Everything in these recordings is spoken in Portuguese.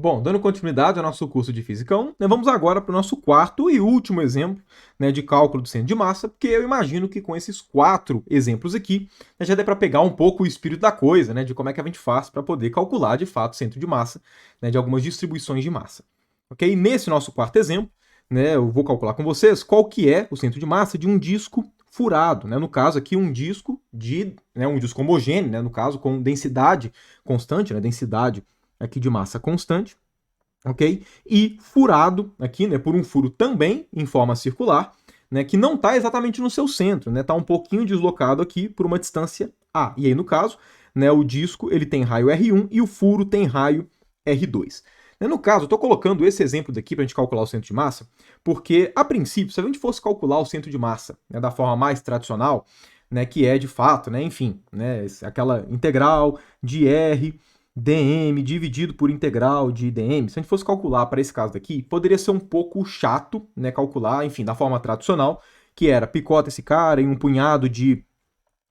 Bom, dando continuidade ao nosso curso de Física 1, né, vamos agora para o nosso quarto e último exemplo, né, de cálculo do centro de massa, porque eu imagino que com esses 4 exemplos aqui, né, já dê para pegar um pouco o espírito da coisa, né, de como é que a gente faz para poder calcular de fato o centro de massa, né, de algumas distribuições de massa. Ok? Nesse nosso quarto exemplo, né, eu vou calcular com vocês qual que é o centro de massa de um disco furado, né, no caso aqui um disco um disco homogêneo, né, no caso com densidade constante, né, densidade aqui de massa constante, ok? E furado aqui, né, por um furo também em forma circular, né, que não está exatamente no seu centro, né, está um pouquinho deslocado aqui por uma distância A. E aí, no caso, né, o disco ele tem raio R1 e o furo tem raio R2. No caso, eu estou colocando esse exemplo daqui para a gente calcular o centro de massa, porque, a princípio, se a gente fosse calcular o centro de massa, né, da forma mais tradicional, né, que é de fato, né, enfim, né, aquela integral de R dm dividido por integral de dm, se a gente fosse calcular para esse caso daqui, poderia ser um pouco chato, né, calcular, enfim, da forma tradicional, que era picota esse cara em um punhado de,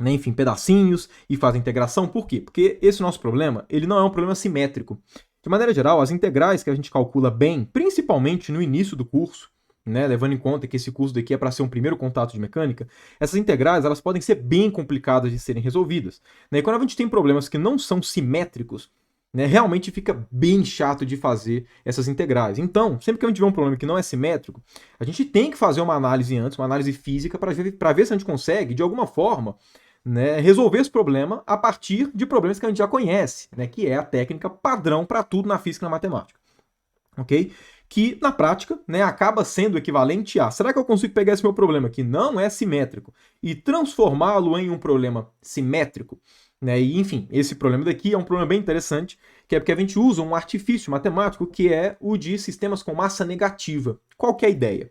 né, enfim, pedacinhos e faz a integração. Por quê? Porque esse nosso problema, ele não é um problema simétrico. De maneira geral, as integrais que a gente calcula bem, principalmente no início do curso, né, levando em conta que esse curso daqui é para ser um primeiro contato de mecânica, essas integrais elas podem ser bem complicadas de serem resolvidas. Né? E quando a gente tem problemas que não são simétricos, né, realmente fica bem chato de fazer essas integrais. Então, sempre que a gente tiver um problema que não é simétrico, a gente tem que fazer uma análise antes, uma análise física, para ver se a gente consegue, de alguma forma, né, resolver esse problema a partir de problemas que a gente já conhece, né, que é a técnica padrão para tudo na física e na matemática. Ok? Que na prática, né, acaba sendo equivalente a: será que eu consigo pegar esse meu problema que não é simétrico e transformá-lo em um problema simétrico? Né? E, enfim, esse problema daqui é um problema bem interessante, que é porque a gente usa um artifício matemático que é o de sistemas com massa negativa. Qual que é a ideia?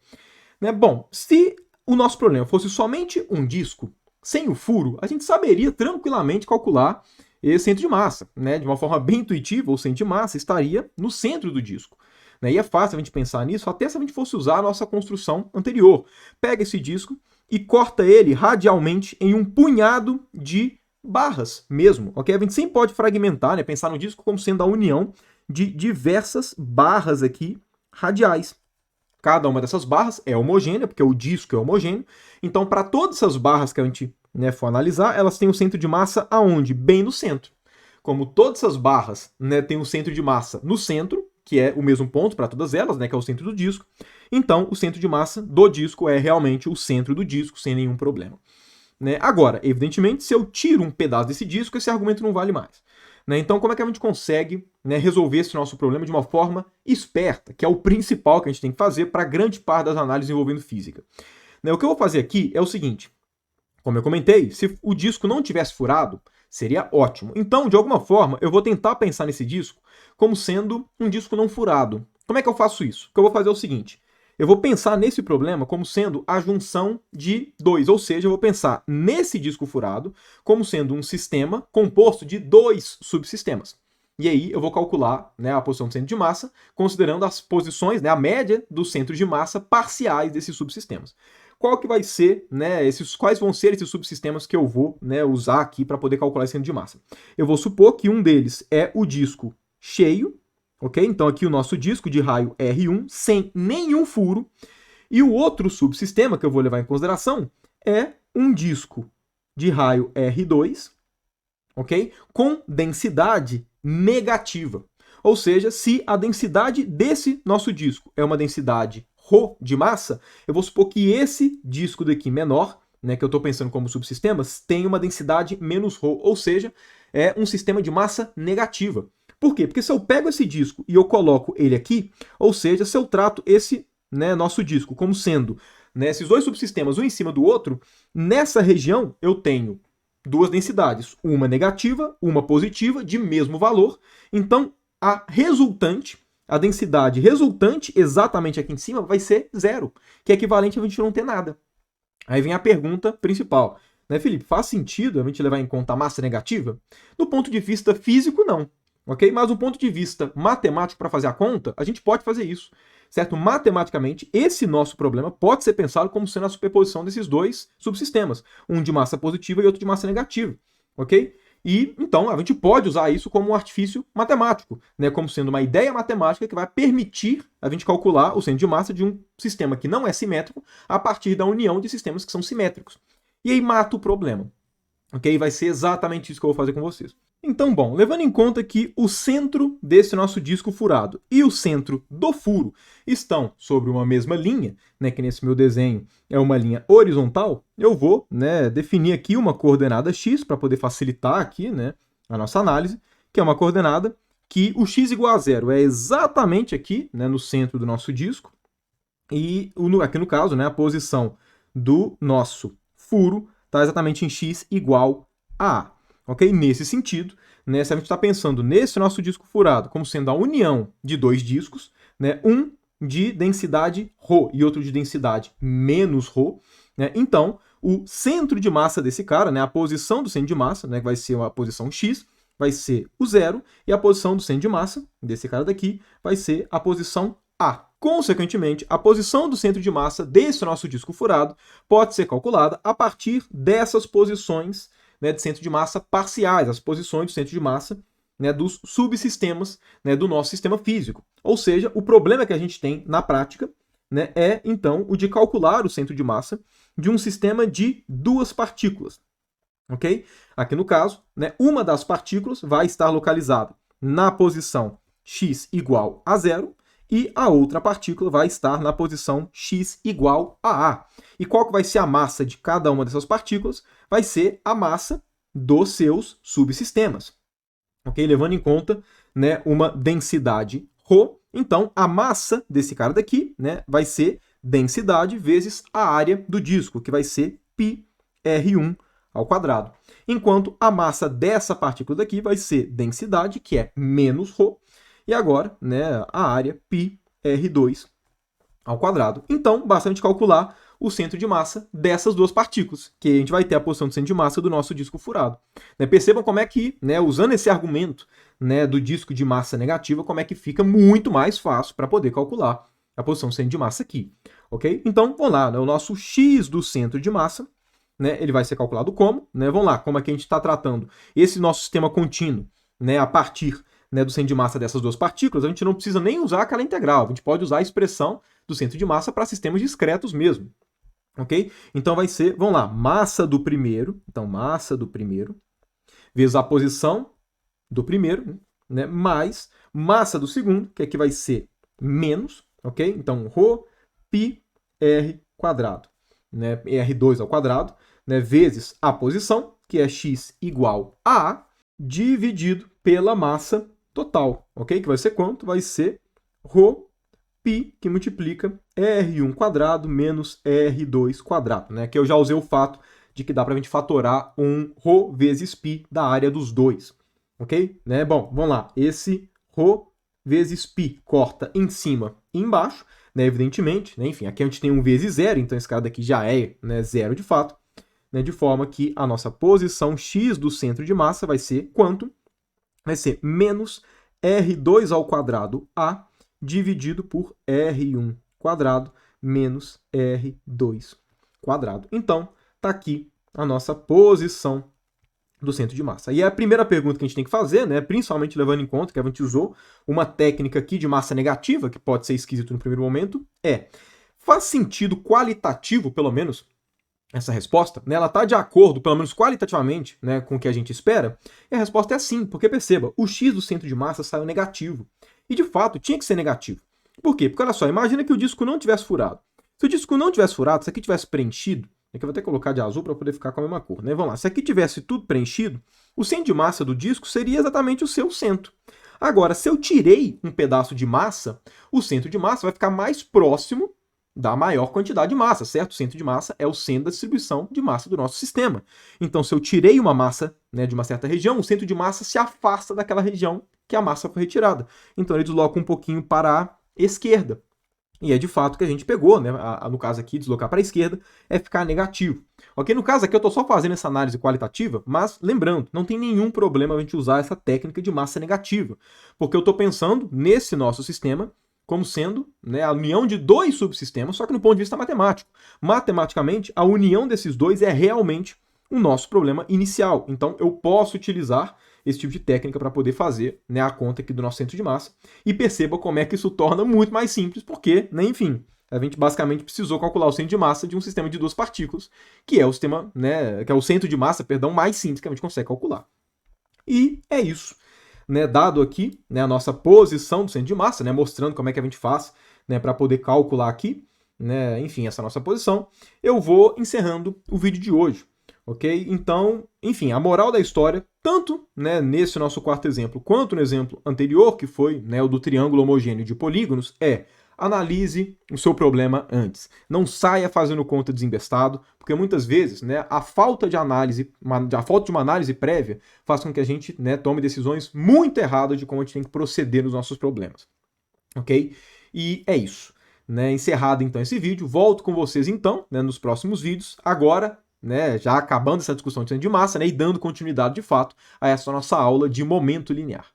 Né? Bom, se o nosso problema fosse somente um disco, sem o furo, a gente saberia tranquilamente calcular esse centro de massa. Né? De uma forma bem intuitiva, o centro de massa estaria no centro do disco. E é fácil a gente pensar nisso, até se a gente fosse usar a nossa construção anterior. Pega esse disco e corta ele radialmente em um punhado de barras mesmo, ok? A gente sempre pode fragmentar, né? Pensar no disco como sendo a união de diversas barras aqui radiais. Cada uma dessas barras é homogênea, porque o disco é homogêneo. Então, para todas essas barras que a gente, né, for analisar, elas têm o centro de massa aonde? Bem no centro. Como todas essas barras, né, têm o centro de massa no centro, que é o mesmo ponto para todas elas, né, que é o centro do disco, então o centro de massa do disco é realmente o centro do disco, sem nenhum problema. Né? Agora, evidentemente, se eu tiro um pedaço desse disco, esse argumento não vale mais. Né? Então, como é que a gente consegue, né, resolver esse nosso problema de uma forma esperta, que é o principal que a gente tem que fazer para grande parte das análises envolvendo física? Né? O que eu vou fazer aqui é o seguinte: como eu comentei, se o disco não tivesse furado, seria ótimo. Então, de alguma forma, eu vou tentar pensar nesse disco como sendo um disco não furado. Como é que eu faço isso? O que eu vou fazer é o seguinte: eu vou pensar nesse problema como sendo a junção de dois, ou seja, eu vou pensar nesse disco furado como sendo um sistema composto de 2 subsistemas. E aí eu vou calcular, né, a posição do centro de massa, considerando as posições, né, a média dos centros de massa parciais desses subsistemas. Qual que vai ser, né, quais vão ser esses subsistemas que eu vou, né, usar aqui para poder calcular esse centro de massa? Eu vou supor que um deles é o disco cheio, ok? Então aqui o nosso disco de raio R1 sem nenhum furo, e o outro subsistema que eu vou levar em consideração é um disco de raio R2, ok? Com densidade negativa. Ou seja, se a densidade desse nosso disco é uma densidade ρ de massa, eu vou supor que esse disco daqui menor, né, que eu estou pensando como subsistemas, tem uma densidade menos ρ, ou seja, é um sistema de massa negativa. Por quê? Porque se eu pego esse disco e eu coloco ele aqui, ou seja, se eu trato esse, né, nosso disco como sendo, né, esses 2 subsistemas um em cima do outro, nessa região eu tenho 2 densidades, uma negativa, uma positiva, de mesmo valor. Então, a resultante, a densidade resultante exatamente aqui em cima vai ser 0, que é equivalente a gente não ter nada. Aí vem a pergunta principal, né, Felipe? Faz sentido a gente levar em conta a massa negativa? Do ponto de vista físico, não. Ok? Mas do ponto de vista matemático, para fazer a conta, a gente pode fazer isso. Certo? Matematicamente, esse nosso problema pode ser pensado como sendo a superposição desses 2 subsistemas, um de massa positiva e outro de massa negativa. Ok? E então a gente pode usar isso como um artifício matemático, né, como sendo uma ideia matemática que vai permitir a gente calcular o centro de massa de um sistema que não é simétrico a partir da união de sistemas que são simétricos. E aí mata o problema. Ok? Vai ser exatamente isso que eu vou fazer com vocês. Então, bom, levando em conta que o centro desse nosso disco furado e o centro do furo estão sobre uma mesma linha, né, que nesse meu desenho é uma linha horizontal, eu vou, né, definir aqui uma coordenada x para poder facilitar aqui, né, a nossa análise, que é uma coordenada que o x igual a zero é exatamente aqui, né, no centro do nosso disco, e aqui no caso, né, a posição do nosso furo está exatamente em x igual a A. Ok? Nesse sentido, né, se a gente está pensando nesse nosso disco furado como sendo a união de dois discos, né, um de densidade ρ e outro de densidade menos ρ, né, então o centro de massa desse cara, né, a posição do centro de massa, né, que vai ser a posição x, vai ser o zero, e a posição do centro de massa desse cara daqui vai ser a posição A. Consequentemente, a posição do centro de massa desse nosso disco furado pode ser calculada a partir dessas posições, né, de centro de massa parciais, as posições do centro de massa, né, dos subsistemas, né, do nosso sistema físico. Ou seja, o problema que a gente tem na prática, né, é, então, o de calcular o centro de massa de um sistema de duas partículas. Ok? Aqui no caso, né, uma das partículas vai estar localizada na posição x igual a zero, e a outra partícula vai estar na posição x igual a A. E qual que vai ser a massa de cada uma dessas partículas? Vai ser a massa dos seus subsistemas. Ok? Levando em conta, né, uma densidade ρ, então a massa desse cara daqui, né, vai ser densidade vezes a área do disco, que vai ser πr1 ao quadrado. Enquanto a massa dessa partícula daqui vai ser densidade, que é menos ρ, e agora, né, a área πr2 ao quadrado. Então, basta a gente calcular o centro de massa dessas duas partículas, que a gente vai ter a posição do centro de massa do nosso disco furado. Né, percebam como é que, né, usando esse argumento, né, do disco de massa negativa, como é que fica muito mais fácil para poder calcular a posição do centro de massa aqui. Ok? Então, vamos lá, né, o nosso x do centro de massa, né, ele vai ser calculado como? Né, vamos lá, como é que a gente está tratando esse nosso sistema contínuo, né, a partir, né, do centro de massa dessas duas partículas, a gente não precisa nem usar aquela integral, a gente pode usar a expressão do centro de massa para sistemas discretos mesmo. Ok? Então vai ser, vamos lá, massa do primeiro, então massa do primeiro, vezes a posição do primeiro, né, mais massa do segundo, que aqui vai ser menos, ok? Então ρ π r quadrado, né, r2 ao quadrado, né, vezes a posição, que é x igual a A, dividido pela massa total, ok? Que vai ser quanto? Vai ser ρ π, que multiplica r1 quadrado menos r2 quadrado, né? Que eu já usei o fato de que dá para a gente fatorar um ρ vezes π da área dos dois, ok? Né? Bom, vamos lá. Esse ρ vezes π corta em cima e embaixo, né? Evidentemente, né? Enfim, aqui a gente tem um vezes zero, então esse cara daqui já é, né, zero de fato, né? De forma que a nossa posição x do centro de massa vai ser quanto? Vai ser menos r2 ao quadrado A dividido por r1 quadrado menos r2 quadrado. Então, está aqui a nossa posição do centro de massa. E a primeira pergunta que a gente tem que fazer, né, principalmente levando em conta que a gente usou uma técnica aqui de massa negativa, que pode ser esquisito no primeiro momento, é: faz sentido qualitativo, pelo menos, essa resposta, né, ela está de acordo, pelo menos qualitativamente, né, com o que a gente espera? E a resposta é sim, porque perceba, o x do centro de massa saiu negativo. E de fato, tinha que ser negativo. Por quê? Porque olha só, imagina que o disco não tivesse furado. Se o disco não tivesse furado, se aqui tivesse preenchido, aqui eu vou até colocar de azul para poder ficar com a mesma cor, né? Vamos lá, se aqui tivesse tudo preenchido, o centro de massa do disco seria exatamente o seu centro. Agora, se eu tirei um pedaço de massa, o centro de massa vai ficar mais próximo da maior quantidade de massa, certo? O centro de massa é o centro da distribuição de massa do nosso sistema. Então, se eu tirei uma massa, né, de uma certa região, o centro de massa se afasta daquela região que a massa foi retirada. Então, ele desloca um pouquinho para a esquerda. E é de fato que a gente pegou, né? No caso aqui, deslocar para a esquerda é ficar negativo. Ok? No caso aqui, eu estou só fazendo essa análise qualitativa, mas lembrando, não tem nenhum problema a gente usar essa técnica de massa negativa, porque eu estou pensando nesse nosso sistema como sendo, né, a união de dois subsistemas, só que no ponto de vista matemático. Matematicamente, a união desses dois é realmente o nosso problema inicial. Então, eu posso utilizar esse tipo de técnica para poder fazer, né, a conta aqui do nosso centro de massa. E perceba como é que isso torna muito mais simples, porque, né, enfim, a gente basicamente precisou calcular o centro de massa de um sistema de duas partículas, que é o sistema, né, que é o centro de massa, perdão, mais simples que a gente consegue calcular. E é isso. Né, dado aqui, né, a nossa posição do centro de massa, né, mostrando como é que a gente faz, né, para poder calcular aqui, né, enfim, essa nossa posição, eu vou encerrando o vídeo de hoje, ok? Então, enfim, a moral da história, tanto, né, nesse nosso quarto exemplo, quanto no exemplo anterior, que foi, né, o do triângulo homogêneo de polígonos, é: analise o seu problema antes. Não saia fazendo conta desembestado, porque muitas vezes, né, a falta de uma análise prévia faz com que a gente, né, tome decisões muito erradas de como a gente tem que proceder nos nossos problemas. Ok? E é isso. Né? Encerrado então esse vídeo, volto com vocês então, né, nos próximos vídeos. Agora, né, já acabando essa discussão de centro de massa, né, e dando continuidade de fato a essa nossa aula de momento linear.